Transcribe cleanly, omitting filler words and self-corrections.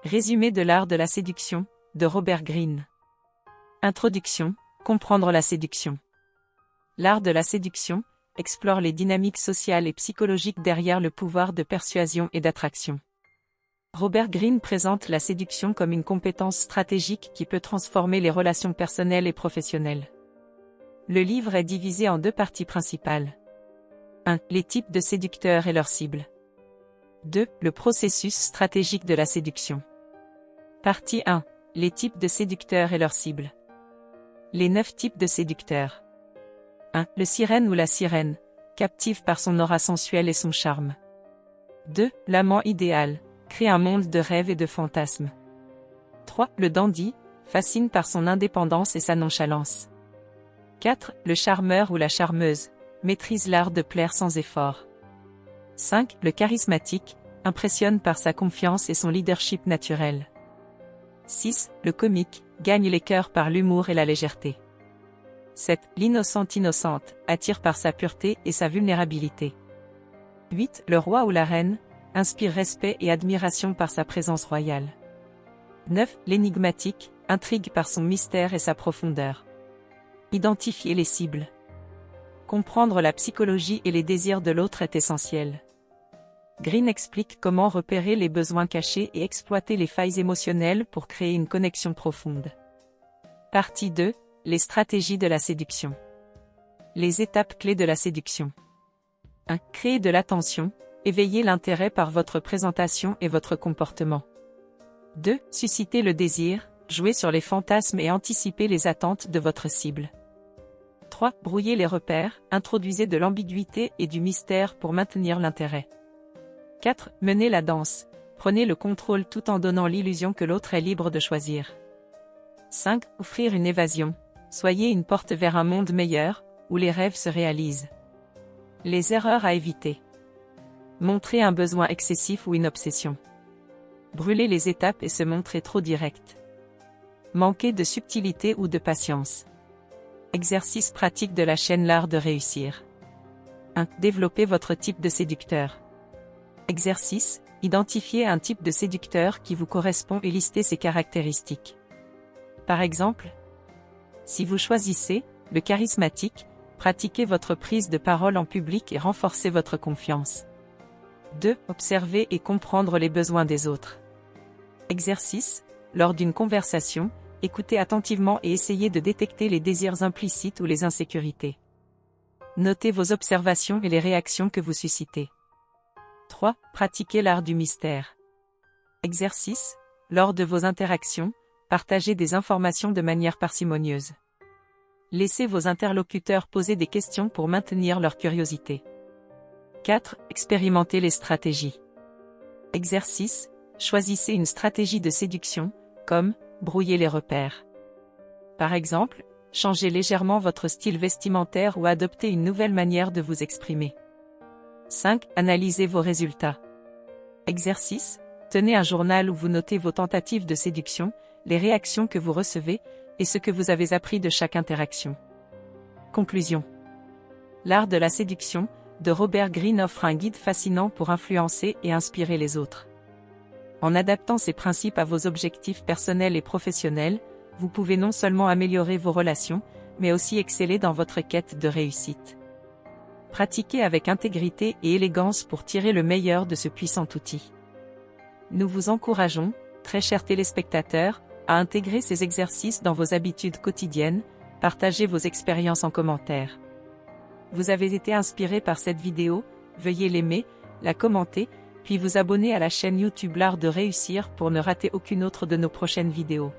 Résumé de l'art de la séduction, de Robert Greene. Introduction, comprendre la séduction. L'art de la séduction explore les dynamiques sociales et psychologiques derrière le pouvoir de persuasion et d'attraction. Robert Greene présente la séduction comme une compétence stratégique qui peut transformer les relations personnelles et professionnelles. Le livre est divisé en deux parties principales. 1. Les types de séducteurs et leurs cibles. 2. Le processus stratégique de la séduction. Partie 1. Les types de séducteurs et leurs cibles. Les 9 types de séducteurs. 1. Le sirène ou la sirène, captive par son aura sensuelle et son charme. 2. L'amant idéal, crée un monde de rêves et de fantasmes. 3. Le dandy, fascine par son indépendance et sa nonchalance. 4. Le charmeur ou la charmeuse, maîtrise l'art de plaire sans effort. 5. Le charismatique, impressionne par sa confiance et son leadership naturel. 6. Le comique, gagne les cœurs par l'humour et la légèreté. 7. L'innocente innocente, attire par sa pureté et sa vulnérabilité. 8. Le roi ou la reine, inspire respect et admiration par sa présence royale. 9. L'énigmatique, intrigue par son mystère et sa profondeur. Identifier les cibles. Comprendre la psychologie et les désirs de l'autre est essentiel. Greene explique comment repérer les besoins cachés et exploiter les failles émotionnelles pour créer une connexion profonde. Partie 2. Les stratégies de la séduction. Les étapes clés de la séduction. 1. Créer de l'attention, éveiller l'intérêt par votre présentation et votre comportement. 2. Susciter le désir, jouer sur les fantasmes et anticiper les attentes de votre cible. 3. Brouiller les repères, introduisez de l'ambiguïté et du mystère pour maintenir l'intérêt. 4. Menez la danse, prenez le contrôle tout en donnant l'illusion que l'autre est libre de choisir. 5. Offrir une évasion, soyez une porte vers un monde meilleur, où les rêves se réalisent. Les erreurs à éviter. Montrer un besoin excessif ou une obsession. Brûler les étapes et se montrer trop direct. Manquer de subtilité ou de patience. Exercice pratique de la chaîne L'art de réussir. 1. Développez votre type de séducteur. Exercice, identifiez un type de séducteur qui vous correspond et listez ses caractéristiques. Par exemple, si vous choisissez le charismatique, pratiquez votre prise de parole en public et renforcez votre confiance. 2. Observer et comprendre les besoins des autres. Exercice, lors d'une conversation, écoutez attentivement et essayez de détecter les désirs implicites ou les insécurités. Notez vos observations et les réactions que vous suscitez. 3. Pratiquez l'art du mystère. Exercice, lors de vos interactions, partagez des informations de manière parcimonieuse. Laissez vos interlocuteurs poser des questions pour maintenir leur curiosité. 4. Expérimentez les stratégies. Exercice, choisissez une stratégie de séduction, comme brouiller les repères. Par exemple, changez légèrement votre style vestimentaire ou adoptez une nouvelle manière de vous exprimer. 5. Analysez vos résultats. Exercice, tenez un journal où vous notez vos tentatives de séduction, les réactions que vous recevez, et ce que vous avez appris de chaque interaction. Conclusion. L'art de la séduction, de Robert Greene offre un guide fascinant pour influencer et inspirer les autres. En adaptant ces principes à vos objectifs personnels et professionnels, vous pouvez non seulement améliorer vos relations, mais aussi exceller dans votre quête de réussite. Pratiquez avec intégrité et élégance pour tirer le meilleur de ce puissant outil. Nous vous encourageons, très chers téléspectateurs, à intégrer ces exercices dans vos habitudes quotidiennes, partagez vos expériences en commentaire. Vous avez été inspiré par cette vidéo, veuillez l'aimer, la commenter, puis vous abonner à la chaîne YouTube L'Art de réussir pour ne rater aucune autre de nos prochaines vidéos.